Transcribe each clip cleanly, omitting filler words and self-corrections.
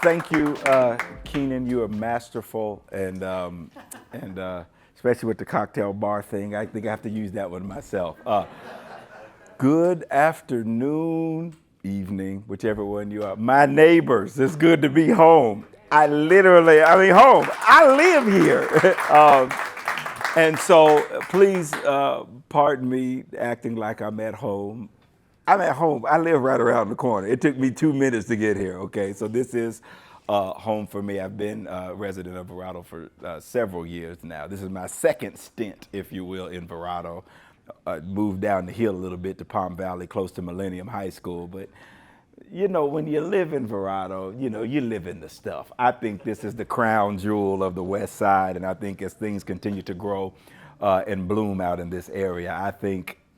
thank you, Keenan. You are masterful, and especially with the cocktail bar thing, I think I have to use that one myself. Good afternoon, evening, whichever one you are. My neighbors, it's good to be home. Home. I live here. And so please pardon me acting like I'm at home. I'm at home. I live right around the corner. It took me 2 minutes to get here, okay? So this is home for me. I've been a resident of Verrado for several years now. This is my second stint, if you will, in Verrado. Moved down the hill a little bit to Palm Valley, close to Millennium High School. But, you know, when you live in Verrado, you know, you live in the stuff. I think this is the crown jewel of the West Side, and I think as things continue to grow and bloom out in this area,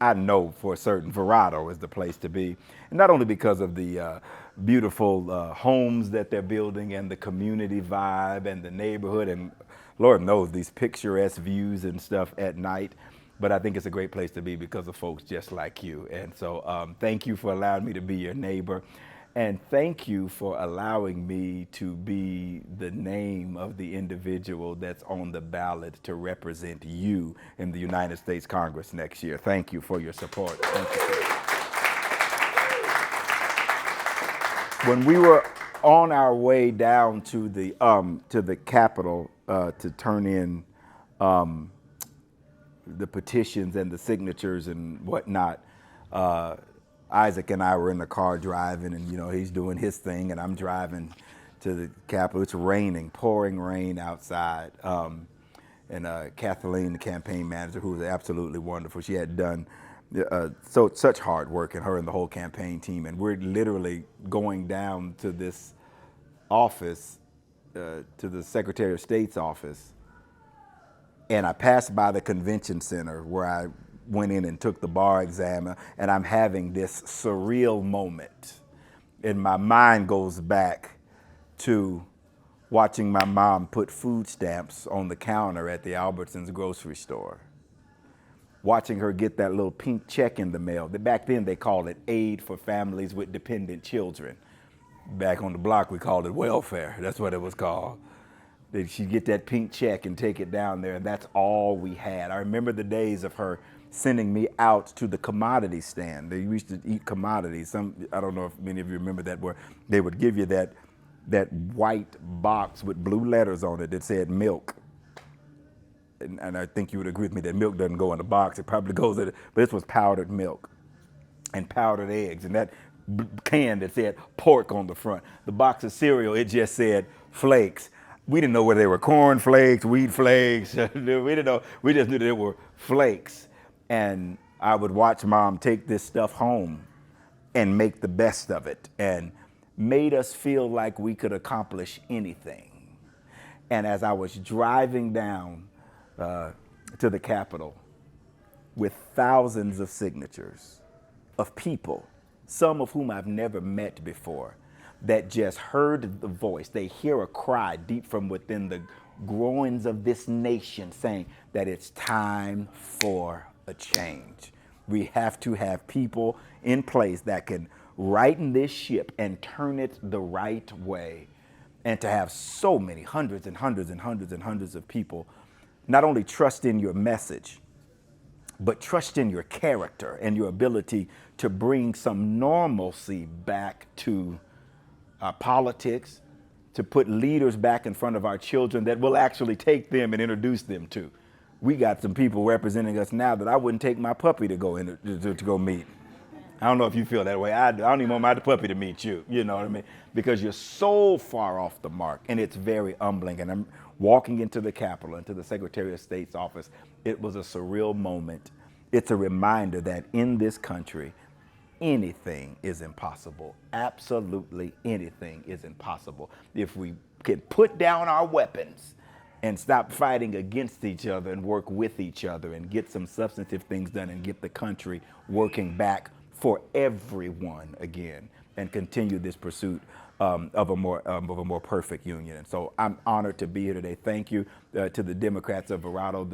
I know for certain Verrado is the place to be. And not only because of the beautiful homes that they're building and the community vibe and the neighborhood and Lord knows these picturesque views and stuff at night, but I think it's a great place to be because of folks just like you. And so thank you for allowing me to be your neighbor. And thank you for allowing me to be the name of the individual that's on the ballot to represent you in the United States Congress next year. Thank you for your support. Thank you. When we were on our way down to the Capitol to turn in the petitions and the signatures and whatnot, Isaac and I were in the car driving, and you know he's doing his thing, and I'm driving to the Capitol. It's raining, pouring rain outside, and Kathleen, the campaign manager, who was absolutely wonderful. She had done such hard work, and her and the whole campaign team. And we're literally going down to this office, to the Secretary of State's office, and I passed by the convention center where I went in and took the bar exam, and I'm having this surreal moment. And my mind goes back to watching my mom put food stamps on the counter at the Albertsons grocery store. Watching her get that little pink check in the mail. Back then they called it Aid for Families with Dependent Children. Back on the block we called it welfare. That's what it was called. She'd get that pink check and take it down there, and that's all we had. I remember the days of her sending me out to the commodity stand. They used to eat commodities. I don't know if many of you remember that, where they would give you that white box with blue letters on it that said milk. And I think you would agree with me that milk doesn't go in a box. It probably goes in it, but this was powdered milk and powdered eggs, and that can that said pork on the front. The box of cereal, it just said flakes. We didn't know whether they were corn flakes, wheat flakes. We didn't know. We just knew that they were flakes. And I would watch Mom take this stuff home and make the best of it, and made us feel like we could accomplish anything. And as I was driving down to the Capitol with thousands of signatures of people, some of whom I've never met before, that just heard the voice. They hear a cry deep from within the groins of this nation saying that it's time for a change. We have to have people in place that can righten this ship and turn it the right way. And to have so many hundreds and hundreds and hundreds and hundreds of people not only trust in your message, but trust in your character and your ability to bring some normalcy back to politics, to put leaders back in front of our children that will actually take them and introduce them to. We got some people representing us now that I wouldn't take my puppy to go meet. I don't know if you feel that way. I don't even want my puppy to meet you. You know what I mean? Because you're so far off the mark, and it's very humbling. And I'm walking into the Capitol, into the Secretary of State's office. It was a surreal moment. It's a reminder that in this country, anything is impossible. Absolutely anything is impossible. If we can put down our weapons and stop fighting against each other and work with each other and get some substantive things done and get the country working back for everyone again and continue this pursuit of a more perfect union. And so I'm honored to be here today. Thank you to the Democrats of Verrado,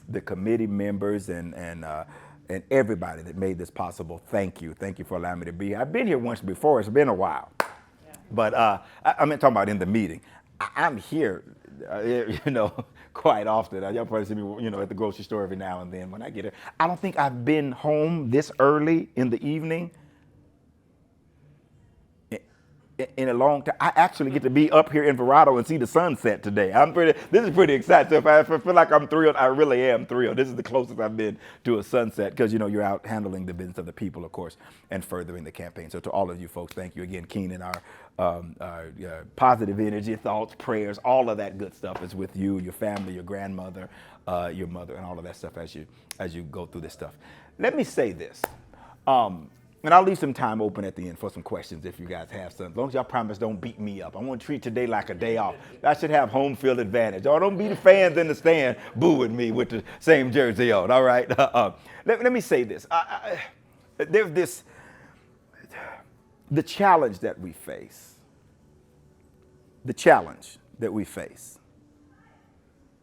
the committee members, and everybody that made this possible. Thank you. Thank you for allowing me to be here. I've been here once before. It's been a while. But I'm talking about in the meeting. I'm here, quite often. Y'all probably see me, at the grocery store every now and then when I get here. I don't think I've been home this early in the evening in a long time. I actually get to be up here in Verado and see the sunset today. This is pretty exciting. So if I feel like I'm thrilled, I really am thrilled. This is the closest I've been to a sunset because, you're out handling the business of the people, of course, and furthering the campaign. So to all of you folks, thank you again. Keenan, our positive energy, thoughts, prayers, all of that good stuff is with you, your family, your grandmother, your mother, and all of that stuff as you go through this stuff. Let me say this. And I'll leave some time open at the end for some questions if you guys have some. As long as y'all promise don't beat me up. I want to treat today like a day off. I should have home field advantage. Or don't be the fans in the stand booing me with the same jersey on, all right? Let me say this. There's the challenge that we face. The challenge that we face.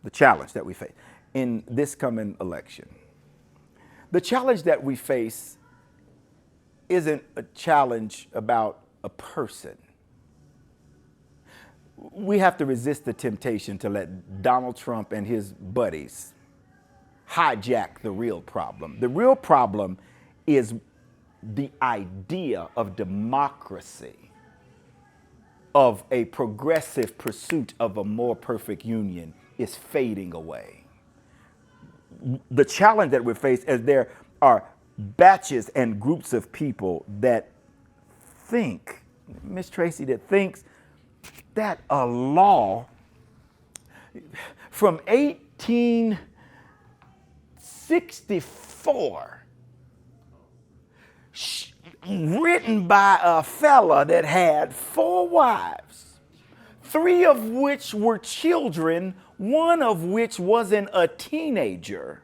The challenge that we face in this coming election. The challenge that we face isn't a challenge about a person. We have to resist the temptation to let Donald Trump and his buddies hijack the real problem. The real problem is the idea of democracy, of a progressive pursuit of a more perfect union is fading away. The challenge that we face is there are batches and groups of people that think, Miss Tracy, that thinks that a law from 1864 written by a fella that had 4 wives, 3 of which were children, 1 of which wasn't a teenager.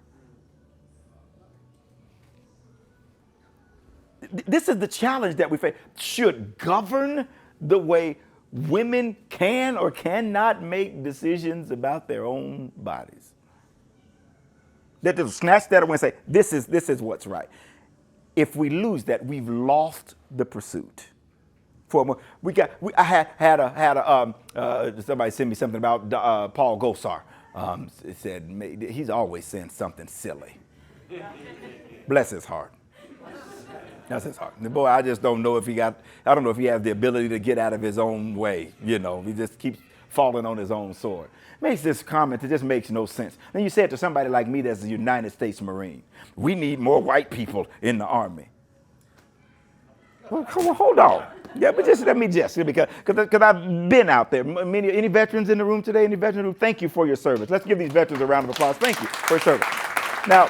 This is the challenge that we face. Should govern the way women can or cannot make decisions about their own bodies. That they'll snatch that away and say, this is what's right. If we lose that, we've lost the pursuit. I had somebody send me something about Paul Gosar. It said he's always saying something silly. Bless his heart. That's his heart. The boy, I just don't know if he has the ability to get out of his own way. He just keeps falling on his own sword. Makes this comment that just makes no sense. Then you say it to somebody like me that's a United States Marine. We need more white people in the Army. Well, come on, hold on. Yeah, but just let me because I've been out there. Any veterans in the room today? Any veterans in the room? Thank you for your service. Let's give these veterans a round of applause. Thank you for your service. Now,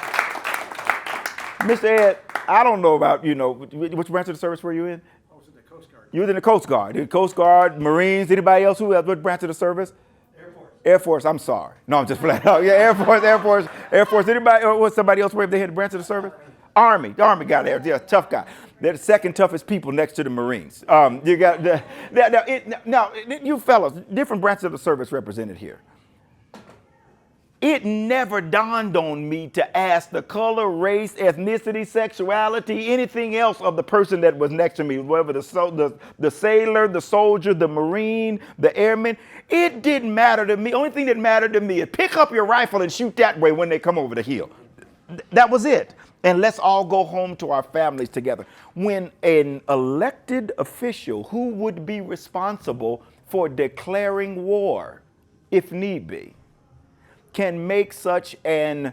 Mr. Ed, I don't know about, which branch of the service were you in? I was in the Coast Guard. You was in the Coast Guard. The Coast Guard, Marines, anybody else? Who else? What branch of the service? Air Force. Air Force, I'm sorry. No, I'm just playing. Oh, yeah, Air Force. Anybody, or was somebody else where they had the branch of the service? Army. The Army guy there. Yeah, tough guy. They're the second toughest people next to the Marines. You got now, you fellas, different branches of the service represented here. It never dawned on me to ask the color, race, ethnicity, sexuality, anything else of the person that was next to me, whether the sailor, the soldier, the Marine, the airman. It didn't matter to me. Only thing that mattered to me is pick up your rifle and shoot that way when they come over the hill. That was it. And let's all go home to our families together. When an elected official who would be responsible for declaring war, if need be, can make such an,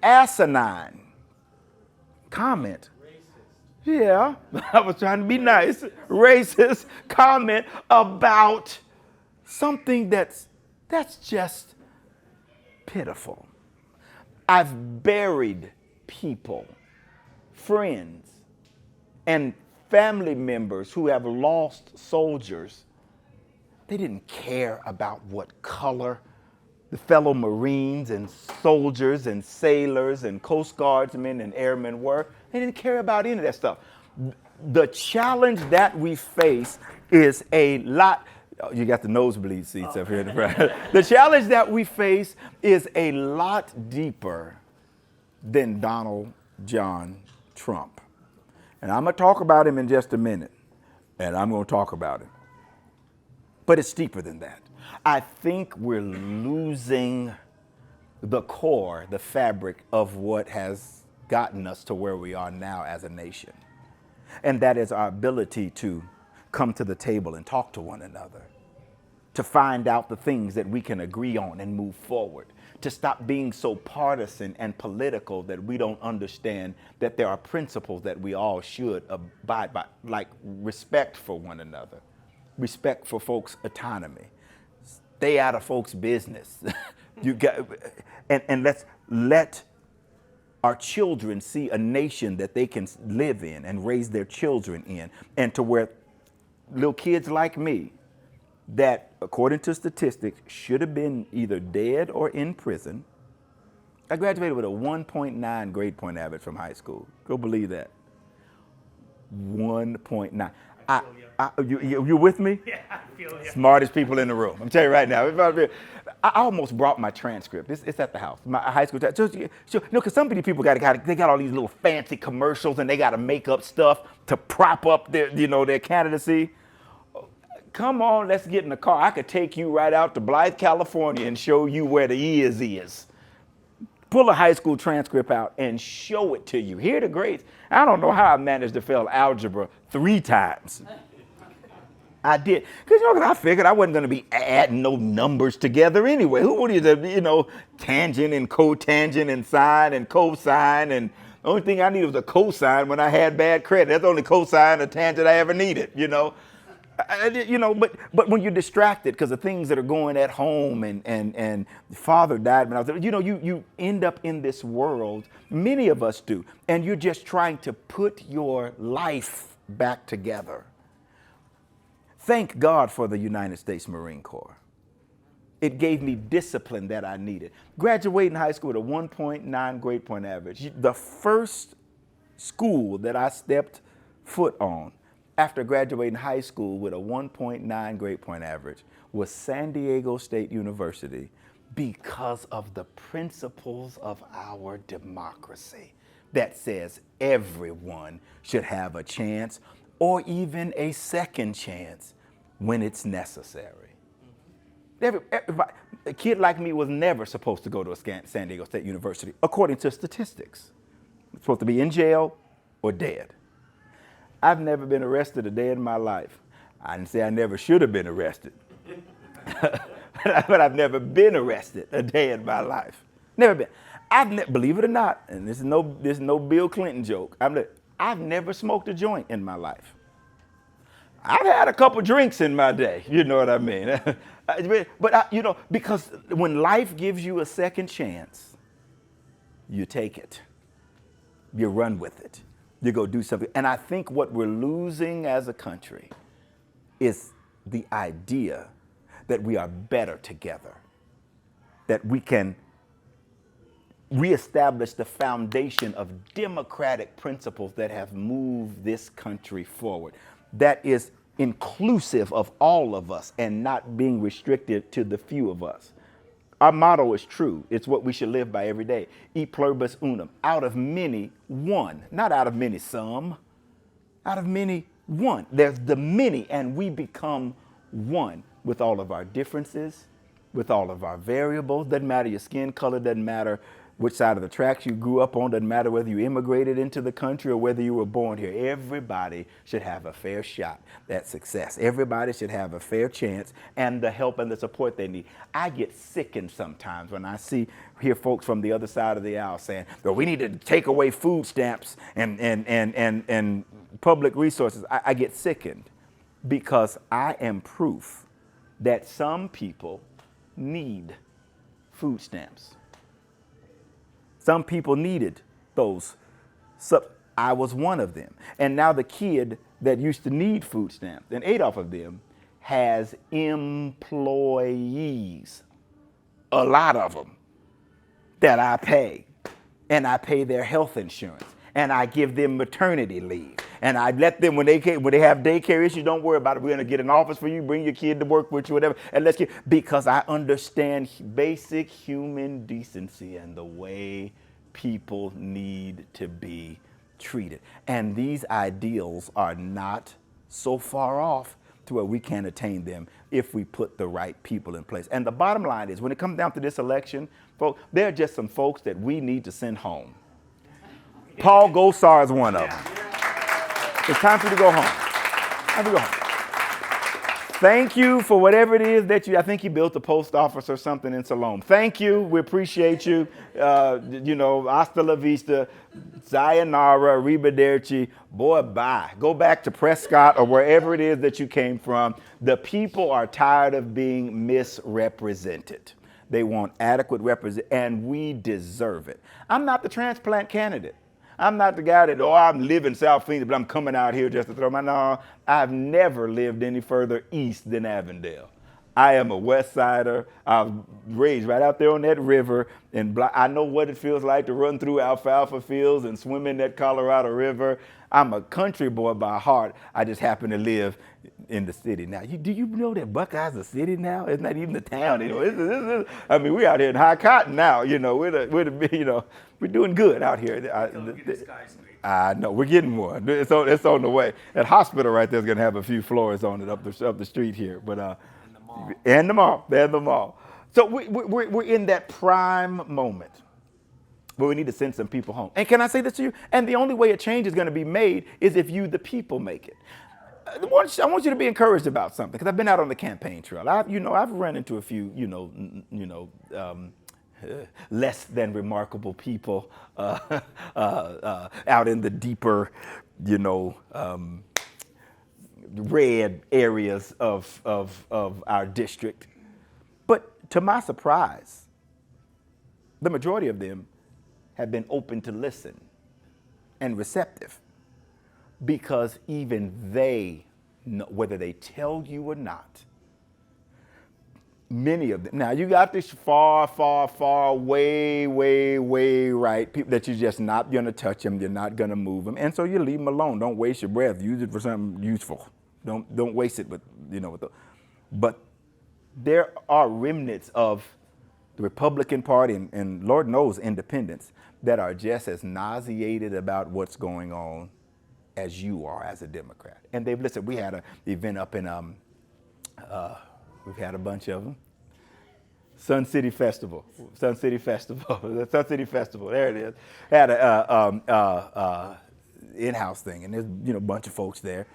asinine comment. Racist. Yeah, I was trying to be nice. Racist comment about something that's just pitiful. I've buried people, friends, and family members who have lost soldiers. They didn't care about what color the fellow Marines and soldiers and sailors and Coast Guardsmen and airmen were. They didn't care about any of that stuff. The challenge that we face is a lot. Oh, you got the nosebleed seats up here in the front. The challenge that we face is a lot deeper than Donald John Trump. And I'm going to talk about him in just a minute. and I'm going to talk about it. But it's deeper than that. I think we're losing the core, the fabric of what has gotten us to where we are now as a nation. And that is our ability to come to the table and talk to one another, to find out the things that we can agree on and move forward, to stop being so partisan and political that we don't understand that there are principles that we all should abide by, like respect for one another, respect for folks' autonomy, stay out of folks' business. You got, and let's let our children see a nation that they can live in and raise their children in, and to where little kids like me, that according to statistics should have been either dead or in prison. I graduated with a 1.9 grade point average from high school. Go believe that. 1.9. You with me? Yeah, I feel you. Smartest people in the room. I'm telling you right now. I almost brought my transcript. It's at the house. My high school transcript. So, you know, because some people they got all these little fancy commercials and they got to make up stuff to prop up their candidacy. Come on, let's get in the car. I could take you right out to Blythe, California and show you where the is. Pull a high school transcript out and show it to you. Here are the grades. I don't know how I managed to fail algebra 3 times. I did. Because, I figured I wasn't going to be adding no numbers together anyway. Who would tangent and cotangent and sine and cosine, and the only thing I needed was a cosine when I had bad credit. That's the only cosine or tangent I ever needed, But when you're distracted because of things that are going at home and father died when I was, you end up in this world, many of us do, and you're just trying to put your life back together. Thank God for the United States Marine Corps. It gave me discipline that I needed. Graduating high school with a 1.9 grade point average, the first school that I stepped foot on after graduating high school with a 1.9 grade point average was San Diego State University, because of the principles of our democracy that says everyone should have a chance or even a second chance when it's necessary. A kid like me was never supposed to go to a San Diego State University, according to statistics. Supposed to be in jail or dead. I've never been arrested a day in my life. I didn't say I never should have been arrested, but I've never been arrested a day in my life. Never been. Believe it or not, and this is no Bill Clinton joke. I've never smoked a joint in my life. I've had a couple drinks in my day, you know what I mean? But because when life gives you a second chance, you take it. You run with it. You go do something. And I think what we're losing as a country is the idea that we are better together, that we can reestablish the foundation of democratic principles that have moved this country forward, that is inclusive of all of us and not being restricted to the few of us. Our motto is true. It's what we should live by every day. E pluribus unum. Out of many, one. Not out of many, some. Out of many, one. There's the many, and we become one with all of our differences, with all of our variables. Doesn't matter your skin color, doesn't matter which side of the tracks you grew up on, doesn't matter whether you immigrated into the country or whether you were born here. Everybody should have a fair shot at success. Everybody should have a fair chance and the help and the support they need. I get sickened sometimes when I hear folks from the other side of the aisle saying, well, we need to take away food stamps and public resources. I get sickened because I am proof that some people need food stamps. Some people needed those. So I was one of them. And now the kid that used to need food stamps and ate off of them has employees, a lot of them, that I pay. And I pay their health insurance. And I give them maternity leave. And I let them, when they have daycare issues, don't worry about it. We're going to get an office for you, bring your kid to work with you, whatever. And because I understand basic human decency and the way people need to be treated. And these ideals are not so far off to where we can't attain them if we put the right people in place. And the bottom line is, when it comes down to this election, folks, there are just some folks that we need to send home. Paul Gosar is one of them. It's time for you to go home. Time to go home. Thank you for whatever it is that I think you built a post office or something in Salome. Thank you. We appreciate you. Hasta la vista, sayonara, arrivederci. Boy, bye. Go back to Prescott or wherever it is that you came from. The people are tired of being misrepresented. They want adequate representation, and we deserve it. I'm not the transplant candidate. I'm not the guy that, I'm living South Phoenix, but I'm coming out here just to throw my, no, I've never lived any further east than Avondale. I am a West Sider. I was raised right out there on that river, and I know what it feels like to run through alfalfa fields and swim in that Colorado River. I'm a country boy by heart. I just happen to live in the city now. Do you know that Buckeye's a city now? It's not even a town anymore. We're out here in high cotton now. We're doing good out here. I know, we're getting one. It's on the way. That hospital right there is going to have a few floors on it up the street here. But and the mall. So we're in that prime moment where we need to send some people home. And can I say this to you? And the only way a change is going to be made is if you, the people, make it. I want you to be encouraged about something, because I've been out on the campaign trail. I've run into a few, less than remarkable people out in the deeper, red areas of our district. But to my surprise, the majority of them have been open to listen and receptive, because even they know, whether they tell you or not, many of them. Now, you got this far, way right people that you're just not going to touch them. You're not going to move them. And so you leave them alone. Don't waste your breath. Use it for something useful. Don't waste it but there are remnants of the Republican Party and Lord knows independents that are just as nauseated about what's going on as you are as a Democrat. And they've listened. We had an event up in, we've had a bunch of them. Sun City Festival, there it is. Had a in-house thing, and there's a bunch of folks there.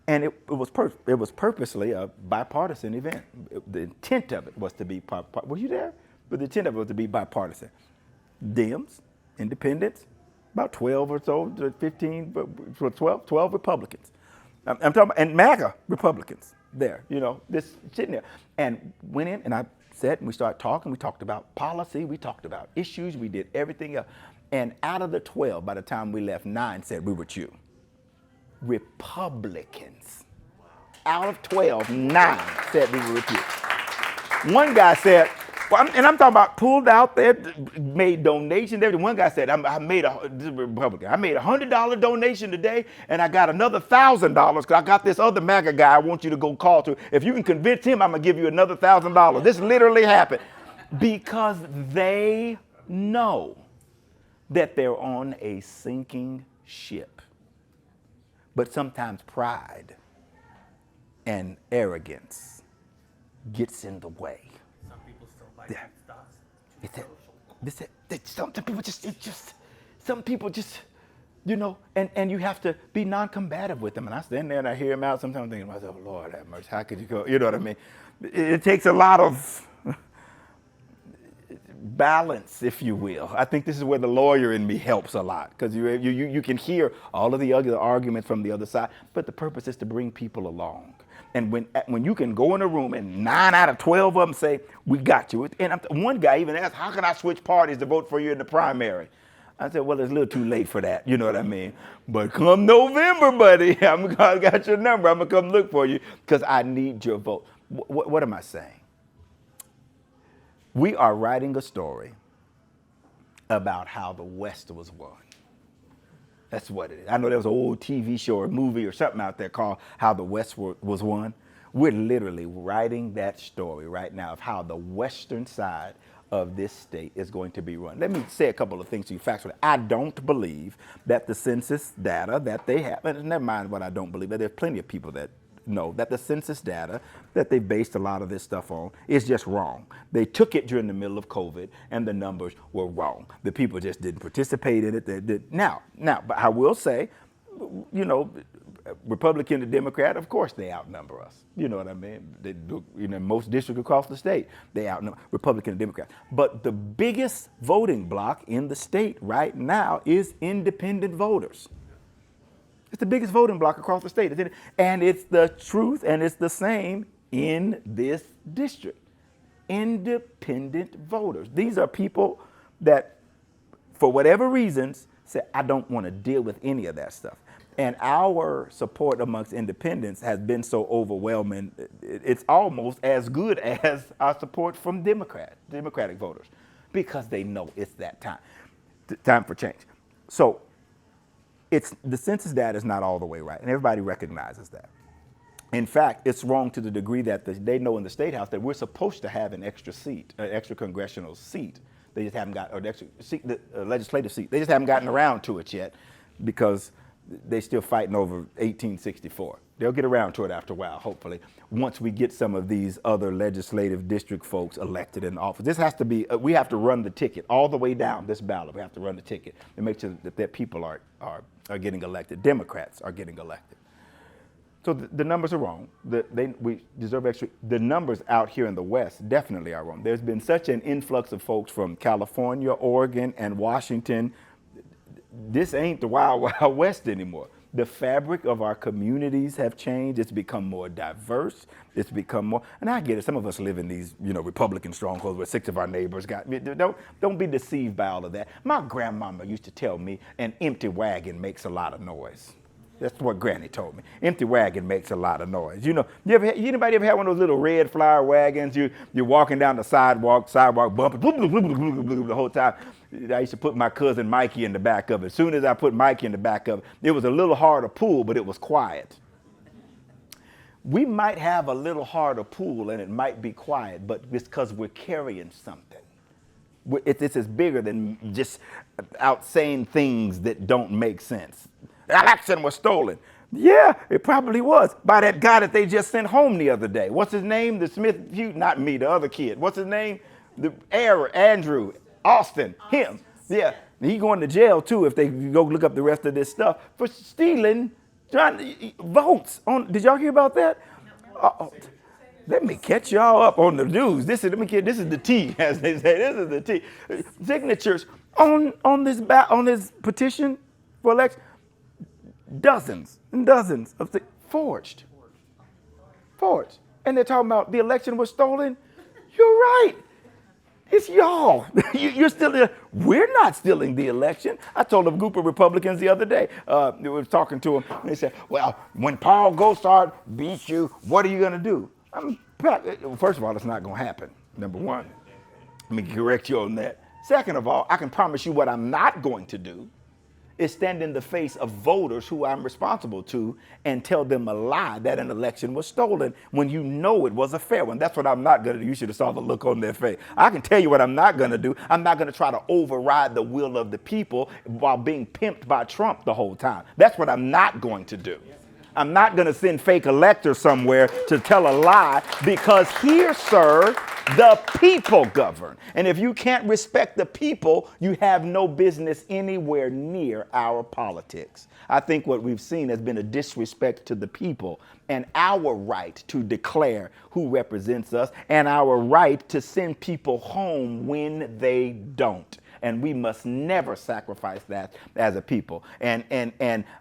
And it was purposely a bipartisan event. The intent of it was to be, were you there? But the intent of it was to be bipartisan. Dems, independents, about 12 or so, 15, 12 Republicans. I'm talking about, and MAGA Republicans there, this sitting there. And went in and I sat and we started talking. We talked about policy. We talked about issues. We did everything else. And out of the 12, by the time we left, 9 said we were you. Republicans. Out of 12, 9 said we were with you. One guy said, and I'm talking about pulled out there, made donations. One guy said, I made a $100 donation today, and I got another $1,000 because I got this other MAGA guy I want you to go call to. If you can convince him, I'm going to give you another $1,000. This literally happened because they know that they're on a sinking ship. But sometimes pride and arrogance gets in the way. Some people just, and you have to be non-combative with them. And I stand there and I hear him out. Sometimes I'm thinking to myself, Lord have mercy, how could you go? You know what I mean? It takes a lot of balance, if you will. I think this is where the lawyer in me helps a lot, because you can hear all of the other arguments from the other side, but the purpose is to bring people along. And when you can go in a room and 9 out of 12 of them say, we got you. And one guy even asked, how can I switch parties to vote for you in the primary? I said, well, it's a little too late for that. You know what I mean? But come November, buddy, I got your number. I'm going to come look for you because I need your vote. What am I saying? We are writing a story about how the West was won. That's what it is. I know there was an old TV show or movie or something out there called How the West Was Won. We're literally writing that story right now of how the western side of this state is going to be run. Let me say a couple of things to you factually. I don't believe that the census data that they have, and never mind what I don't believe, that there's plenty of people that know that the census data that they based a lot of this stuff on is just wrong. They took it during the middle of COVID and the numbers were wrong. The people just didn't participate in it. They did. Now, but I will say, you know, Republican to Democrat, of course they outnumber us. You know what I mean? They do, you know, most districts across the state, they outnumber Republican and Democrat. But the biggest voting bloc in the state right now is independent voters. It's the biggest voting bloc across the state. And it's the truth, and it's the same in this district. Independent voters. These are people that, for whatever reasons, say, I don't want to deal with any of that stuff. And our support amongst independents has been so overwhelming, it's almost as good as our support from Democratic voters, because they know it's that time for change. So the census data is not all the way right, and everybody recognizes that. In fact, it's wrong to the degree that they know in the State House that we're supposed to have an extra seat, an extra congressional seat. They just haven't got, or an extra seat, legislative seat. They just haven't gotten around to it yet because they're still fighting over 1864. They'll get around to it after a while, hopefully, once we get some of these other legislative district folks elected in office. This has to be, we have to run the ticket all the way down this ballot. We have to run the ticket and make sure that people are getting elected. Democrats are getting elected. So the numbers are wrong. We deserve extra. The numbers out here in the West definitely are wrong. There's been such an influx of folks from California, Oregon, and Washington. This ain't the Wild Wild West anymore. The fabric of our communities have changed. It's become more diverse. It's become more, and I get it. Some of us live in these, you know, Republican strongholds where 6 of our neighbors got. Don't be deceived by all of that. My grandmama used to tell me, an empty wagon makes a lot of noise. That's what Granny told me. Empty wagon makes a lot of noise. You know, anybody ever had one of those little red flower wagons? You're walking down the sidewalk bumping, the whole time. I used to put my cousin Mikey in the back of it. As soon as I put Mikey in the back of it, it was a little hard to pull, but it was quiet. We might have a little hard to pull and it might be quiet, but it's because we're carrying something. It's bigger than just out saying things that don't make sense. The election was stolen. Yeah, it probably was, by that guy that they just sent home the other day. What's his name? The Smith, not me, the other kid. What's his name? Andrew, Austin, him. Yeah, he going to jail too if they go look up the rest of this stuff for stealing votes. Did y'all hear about that? Let me catch y'all up on the news. This is the tea, as they say. This is the tea. Signatures on this petition for election. Dozens and dozens of things forged. And they're talking about the election was stolen. You're right. It's y'all. You're still. We're not stealing the election. I told a group of Republicans the other day. We were talking to them. And they said, "Well, when Paul Gosar beats you, what are you going to do?" First of all, it's not going to happen. Number one, let me correct you on that. Second of all, I can promise you what I'm not going to do is stand in the face of voters who I'm responsible to and tell them a lie that an election was stolen when you know it was a fair one. That's what I'm not going to do. You should have saw the look on their face. I can tell you what I'm not going to do. I'm not going to try to override the will of the people while being pimped by Trump the whole time. That's what I'm not going to do. I'm not going to send fake electors somewhere to tell a lie, because here, sir, the people govern. And if you can't respect the people, you have no business anywhere near our politics. I think what we've seen has been a disrespect to the people and our right to declare who represents us and our right to send people home when they don't. And we must never sacrifice that as a people. And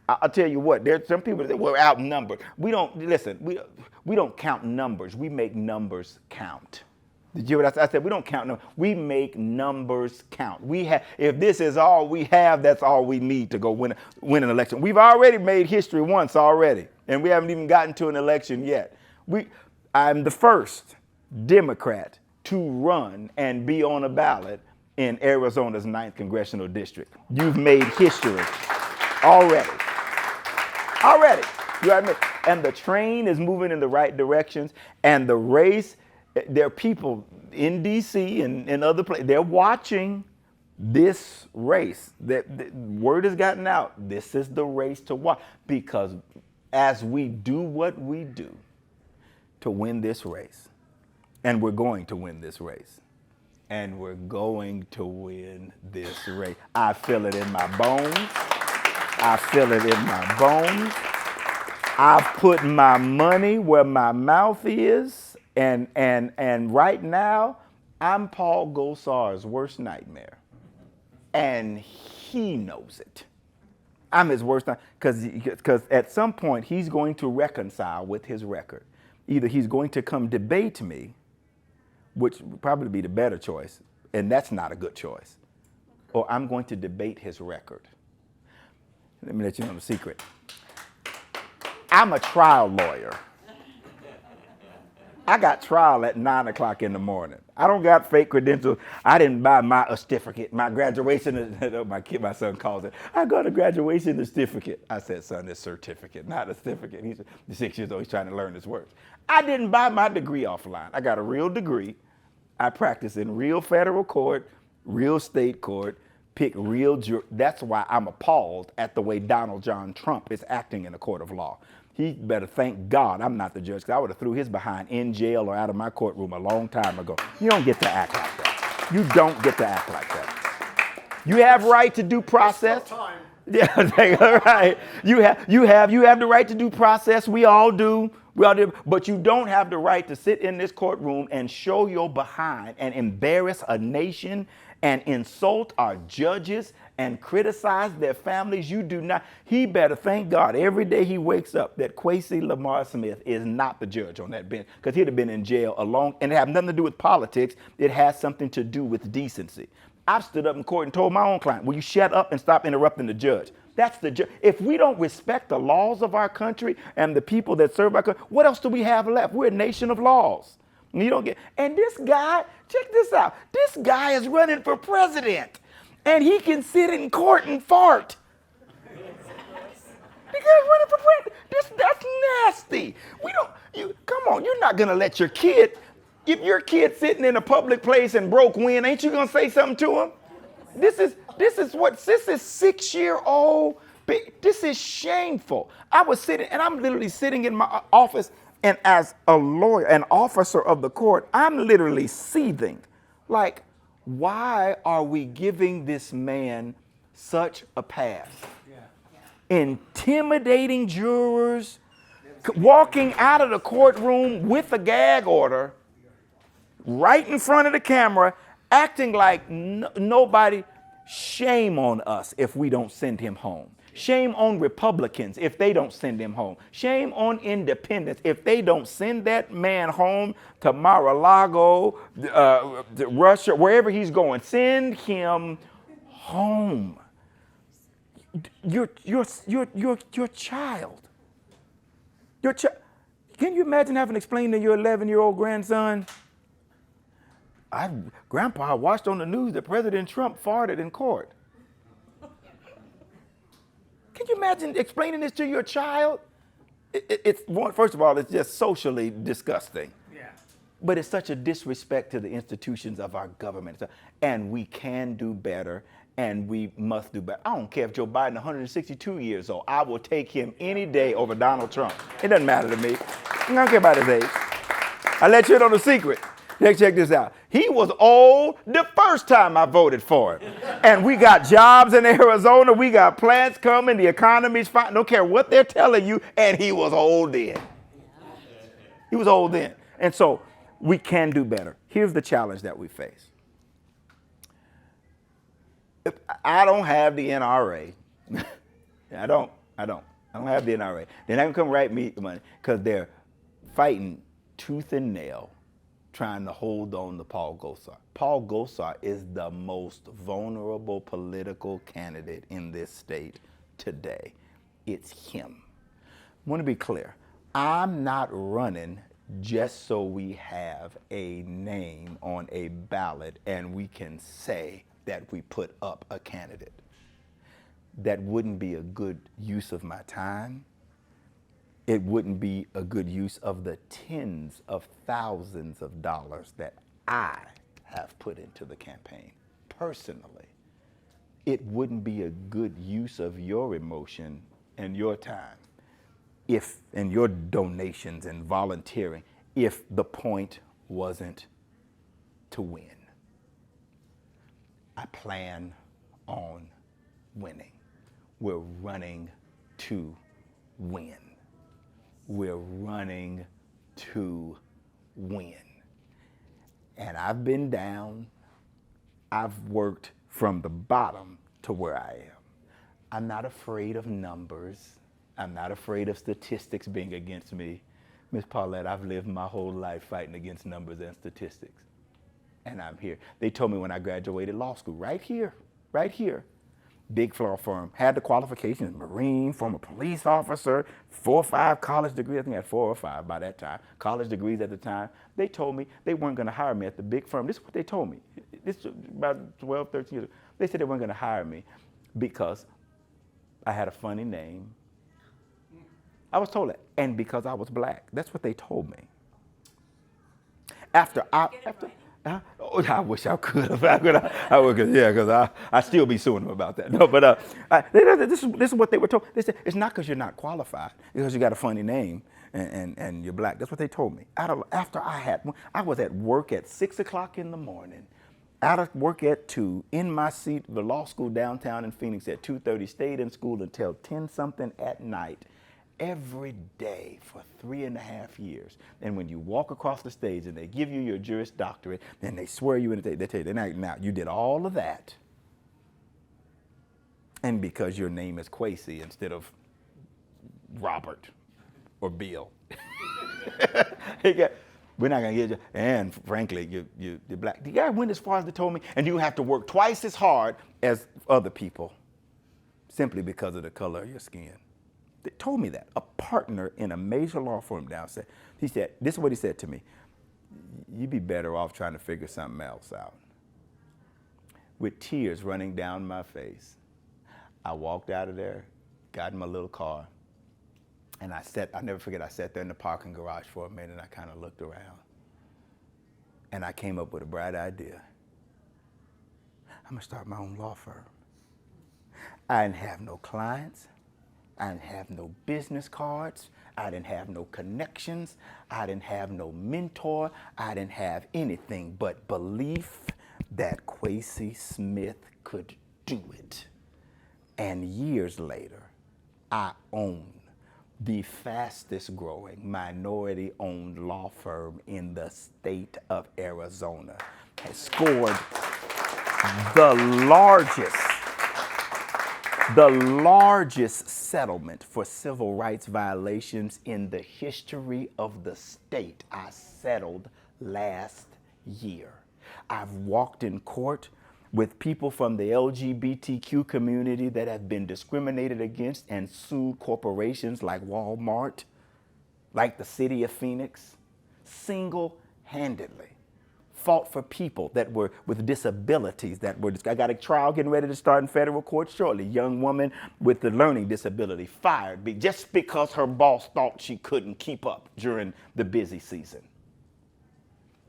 I'll tell you what, there's some people that we're outnumbered. We don't count numbers. We make numbers count. Did you hear what I said? We don't count numbers. We make numbers count. If this is all we have, that's all we need to go win an election. We've already made history once already, and we haven't even gotten to an election yet. I'm the first Democrat to run and be on a ballot in Arizona's 9th Congressional District. You've made history already. You know what I mean? And the train is moving in the right directions, and the race There are people in D.C. and other places. They're watching this race. The word has gotten out. This is the race to watch, because as we do what we do to win this race, and we're going to win this race, and we're going to win this race. I feel it in my bones. I feel it in my bones. I've put my money where my mouth is, and right now, I'm Paul Gosar's worst nightmare, and he knows it. I'm his worst nightmare, because at some point he's going to reconcile with his record. Either he's going to come debate me, which would probably be the better choice, and that's not a good choice, or I'm going to debate his record. Let me let you know the secret. I'm a trial lawyer. I got trial at 9 o'clock in the morning. I don't got fake credentials. I didn't buy my certificate, my graduation, my son calls it. I got a graduation certificate. I said, son, it's certificate, not a certificate. He's 6 years old, he's trying to learn his words. I didn't buy my degree offline. I got a real degree. I practice in real federal court, real state court, pick real jury. That's why I'm appalled at the way Donald John Trump is acting in a court of law. He better thank God I'm not the judge, because I would have threw his behind in jail or out of my courtroom a long time ago. You don't get to act like that. You don't get to act like that. You have right to due process. Yeah, right. You have the right to due process. We all do. But you don't have the right to sit in this courtroom and show your behind and embarrass a nation and insult our judges and criticize their families. You do not. He better thank God every day he wakes up that Quacy Lamar Smith is not the judge on that bench, because he'd have been in jail alone, and it has nothing to do with politics. It has something to do with decency. I've stood up in court and told my own client, will you shut up and stop interrupting the judge? That's the judge. If we don't respect the laws of our country and the people that serve our country, what else do we have left? We're a nation of laws. And you don't get. And this guy, check this out. This guy is running for president, and he can sit in court and fart. The guy's running for president. That's nasty. Come on. You're not gonna let your kid. If your kid's sitting in a public place and broke wind, ain't you gonna say something to him? This is 6-year-old. This is shameful. I was sitting, and I'm literally sitting in my office, and as a lawyer, an officer of the court, I'm literally seething. Like, why are we giving this man such a pass? Yeah. Intimidating jurors, walking out of the courtroom with a gag order, right in front of the camera, acting like nobody. Shame on us if we don't send him home. Shame on Republicans if they don't send him home. Shame on independents if they don't send that man home to Mar-a-Lago, to Russia, wherever he's going. Send him home. Your child. Can you imagine having to explain to your 11-year-old grandson, Grandpa, I watched on the news that President Trump farted in court. Can you imagine explaining this to your child? First of all, it's just socially disgusting. Yeah. But it's such a disrespect to the institutions of our government. And we can do better, and we must do better. I don't care if Joe Biden is 162 years old. I will take him any day over Donald Trump. It doesn't matter to me. I don't care about his age. I let you in on the secret. Check this out. He was old the first time I voted for him. And we got jobs in Arizona. We got plants coming. The economy's fine. Don't care what they're telling you. And he was old then. He was old then. And so we can do better. Here's the challenge that we face. I don't have the NRA. I don't have the NRA. They're not going to come write me money because they're fighting tooth and nail trying to hold on to Paul Gosar. Paul Gosar is the most vulnerable political candidate in this state today. It's him. I want to be clear. I'm not running just so we have a name on a ballot and we can say that we put up a candidate. That wouldn't be a good use of my time. it wouldn't be a good use of the tens of thousands of dollars that I have put into the campaign personally. It wouldn't be a good use of your emotion and your time if, and your donations and volunteering, if the point wasn't to win. I plan on winning. We're running to win. We're running to win. And I've been down. I've worked from the bottom to where I am. I'm not afraid of numbers. I'm not afraid of statistics being against me. Miss Paulette, I've lived my whole life fighting against numbers and statistics. And I'm here. They told me when I graduated law school, right here, big law firm, had the qualifications, Marine, former police officer, 4 or 5 college degrees. I think I had 4 or 5 by that time, college degrees at the time. They told me they weren't going to hire me at the big firm. This is what they told me. This is about 12, 13 years ago. They said they weren't going to hire me because I had a funny name. I was told that. And because I was black. That's what they told me. I wish I could have. I would, yeah, because I still be suing them about that. No, but this is what they were told. They said it's not because you're not qualified, because you got a funny name and you're black. That's what they told me. After I was at work at 6 o'clock in the morning, out of work at 2, in my seat, the law school downtown in Phoenix at 2:30, stayed in school until 10 something at night. Every day for 3.5 years. And when you walk across the stage and they give you your Juris Doctorate, then they swear you in, they tell you, now you did all of that. And because your name is Quacy instead of Robert or Bill. We're not going to get you. And frankly, you're black. The guy went as far as they told me, and you have to work twice as hard as other people simply because of the color of your skin. They told me that. A partner in a major law firm down said, he said, this is what he said to me. You'd be better off trying to figure something else out. With tears running down my face, I walked out of there, got in my little car, and I'll never forget, I sat there in the parking garage for a minute and I kind of looked around. And I came up with a bright idea. I'm gonna start my own law firm. I didn't have no clients. I didn't have no business cards. I didn't have no connections. I didn't have no mentor. I didn't have anything but belief that Quacy Smith could do it. And years later, I own the fastest growing minority owned law firm in the state of Arizona. Has scored the largest settlement for civil rights violations in the history of the state. I settled last year. I've walked in court with people from the LGBTQ community that have been discriminated against and sued corporations like Walmart, like the city of Phoenix, single-handedly. Fought for people that were with disabilities I got a trial getting ready to start in federal court shortly. Young woman with the learning disability fired just because her boss thought she couldn't keep up during the busy season.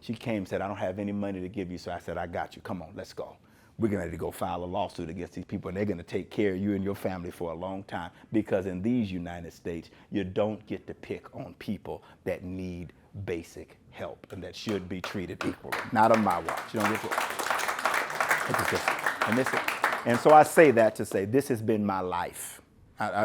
She came and said, I don't have any money to give you. So I said, I got you. Come on, let's go. We're going to go file a lawsuit against these people, and they're going to take care of you and your family for a long time, because in these United States, you don't get to pick on people that need basic help and that should be treated equally. Not on my watch. You don't get to. And so I say that to say this has been my life.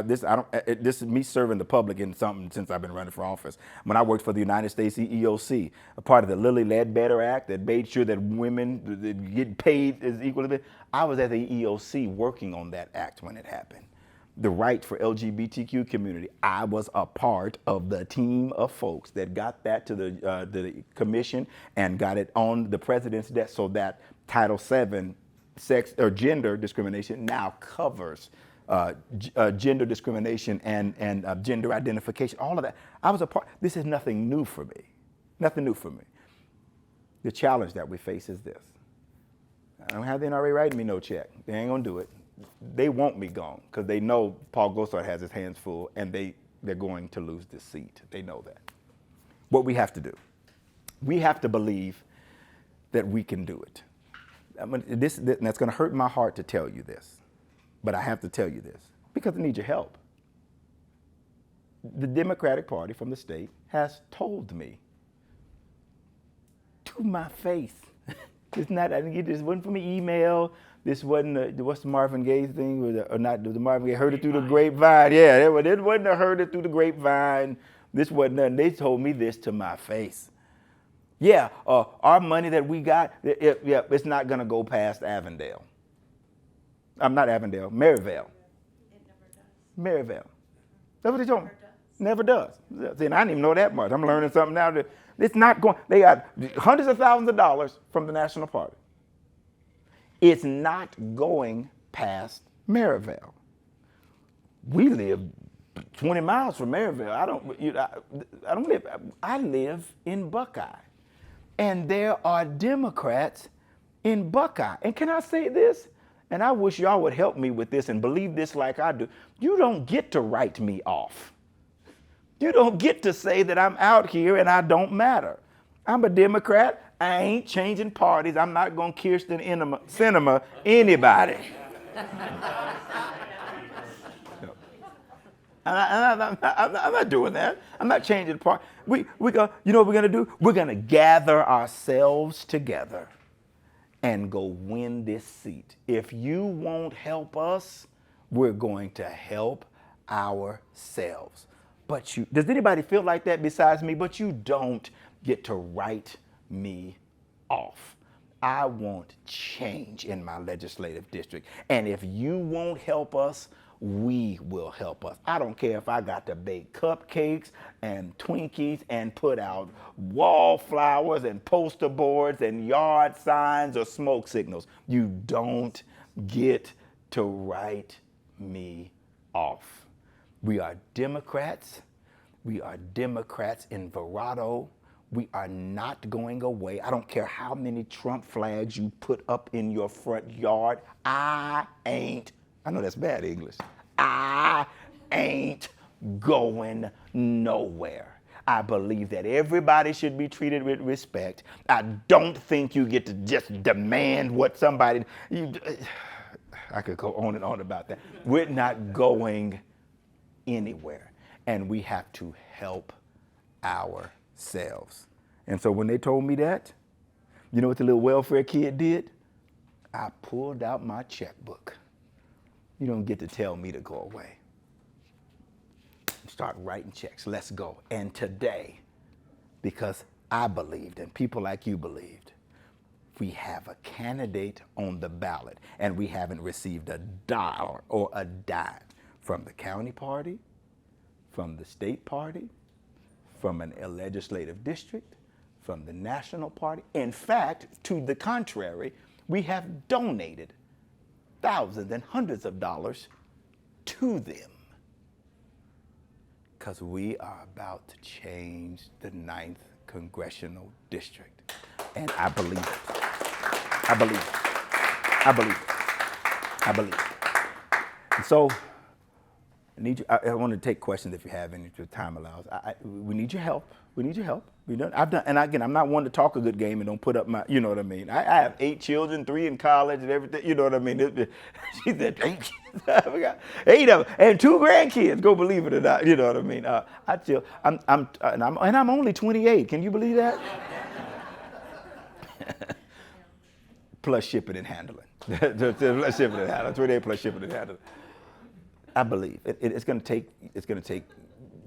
This is me serving the public in something since I've been running for office. When I worked for the United States EEOC, a part of the Lilly Ledbetter Act that made sure that women get paid as equal to, I was at the EEOC working on that act when it happened. The right for LGBTQ community. I was a part of the team of folks that got that to the commission and got it on the president's desk, so that Title VII sex or gender discrimination now covers gender discrimination and gender identification, all of that. I was a part. This is nothing new for me. Nothing new for me. The challenge that we face is this. I don't have the NRA writing me no check. They ain't gonna do it. They want me gone because they know Paul Gosar has his hands full, and they they're going to lose this seat. They know that. What we have to do, we have to believe that we can do it. That's going to hurt my heart to tell you this, but I have to tell you this because I need your help. The Democratic Party from the state has told me to my face. It's not, I didn't get this wasn't from an email. This wasn't, what's the Marvin Gaye thing? Or not, the Marvin Gaye heard it through the grapevine. Yeah, it wasn't a heard it through the grapevine. This wasn't nothing. They told me this to my face. Yeah, our money that we got, it's not going to go past Avondale. I'm not Avondale, Maryvale. It never does. Maryvale. That's what they told me. Never does. See, and I didn't even know that much. I'm learning something now. That it's not going. They got hundreds of thousands of dollars from the National Party. It's not going past Maryvale. We live 20 miles from Maryvale. I live in Buckeye. And there are Democrats in Buckeye. And can I say this? And I wish y'all would help me with this and believe this like I do. You don't get to write me off. You don't get to say that I'm out here and I don't matter. I'm a Democrat. I ain't changing parties. I'm not going to Kirsten Sinema anybody. I'm not doing that. I'm not changing the party. You know what we're going to do? We're going to gather ourselves together and go win this seat. If you won't help us, we're going to help ourselves. But does anybody feel like that besides me? But you don't get to write me off. I want change in my legislative district. And if you won't help us, we will help us. I don't care if I got to bake cupcakes and Twinkies and put out wallflowers and poster boards and yard signs or smoke signals. You don't get to write me off. We are Democrats. We are Democrats in Verrado. We are not going away. I don't care how many Trump flags you put up in your front yard. I know that's bad English. I ain't going nowhere. I believe that everybody should be treated with respect. I don't think you get to just demand what somebody, I could go on and on about that. We're not going anywhere. And we have to help ourselves. And so when they told me that, you know what the little welfare kid did? I pulled out my checkbook. You don't get to tell me to go away. Start writing checks. Let's go. And today, because I believed and people like you believed, we have a candidate on the ballot and we haven't received a dollar or a dime from the county party, from the state party, from a legislative district, from the national party. In fact, to the contrary, we have donated thousands and hundreds of dollars to them because we are about to change the 9th Congressional District. And I believe it. I believe it. I believe it. I believe it. And so I need you. I want to take questions if you have any, if your time allows. We need your help. We need your help. I've done, and again, I'm not one to talk a good game and don't put up my, you know what I mean. I have 8 children, 3 in college and everything. You know what I mean. She said 8 kids. We got 8 of them and 2 grandkids. Go believe it or not. You know what I mean. I'm only 28. Can you believe that? Plus shipping and handling. Plus shipping and handling. 28 plus shipping and handling. I believe it's going to take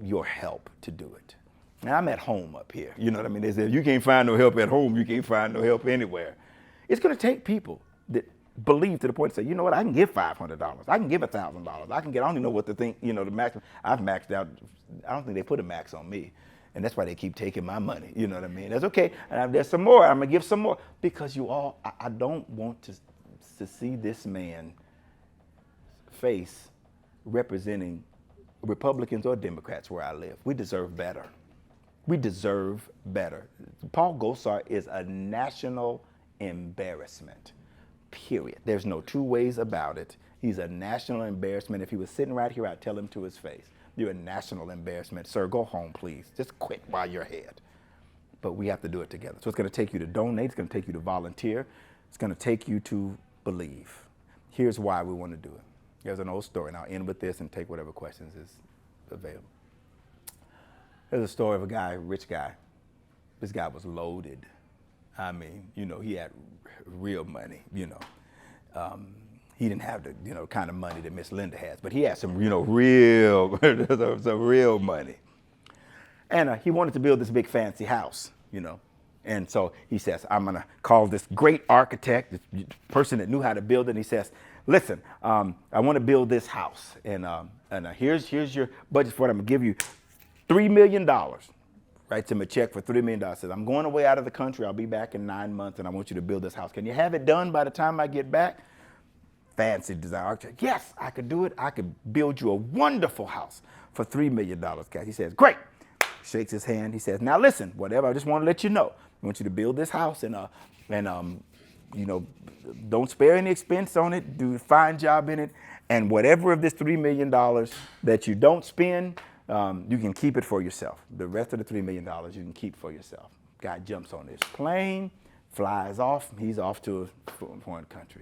your help to do it. Now, I'm at home up here. You know what I mean? They say, if you can't find no help at home, you can't find no help anywhere. It's going to take people that believe to the point to say, you know what, I can give $500. I can give $1,000. I can get, I don't even know what to think, you know, the max. I've maxed out. I don't think they put a max on me. And that's why they keep taking my money. You know what I mean? That's okay. And there's some more. I'm going to give some more. Because I don't want to see this man face representing Republicans or Democrats where I live. We deserve better. We deserve better. Paul Gosar is a national embarrassment, period. There's no 2 ways about it. He's a national embarrassment. If he was sitting right here, I'd tell him to his face. You're a national embarrassment. Sir, go home, please. Just quit while you're ahead. But we have to do it together. So it's going to take you to donate. It's going to take you to volunteer. It's going to take you to believe. Here's why we want to do it. There's an old story, and I'll end with this and take whatever questions is available. There's a story of a guy, a rich guy. This guy was loaded. I mean, he had real money, He didn't have the, kind of money that Miss Linda has, but he had some, real, some real money. And he wanted to build this big fancy house, And so he says, I'm going to call this great architect, this person that knew how to build it. And he says, listen, I want to build this house. And here's your budget for it. I'm going to give you $3 million. Writes him a check for $3 million. Says, I'm going away out of the country. I'll be back in 9 months, and I want you to build this house. Can you have it done by the time I get back? Fancy design architect. Yes, I could do it. I could build you a wonderful house for $3 million, cash. He says, great. Shakes his hand. He says, now listen, whatever, I just want to let you know. I want you to build this house and don't spare any expense on it. Do a fine job in it. And whatever of this $3 million that you don't spend, you can keep it for yourself. The rest of the $3 million you can keep for yourself. Guy jumps on this plane, flies off. He's off to a foreign country.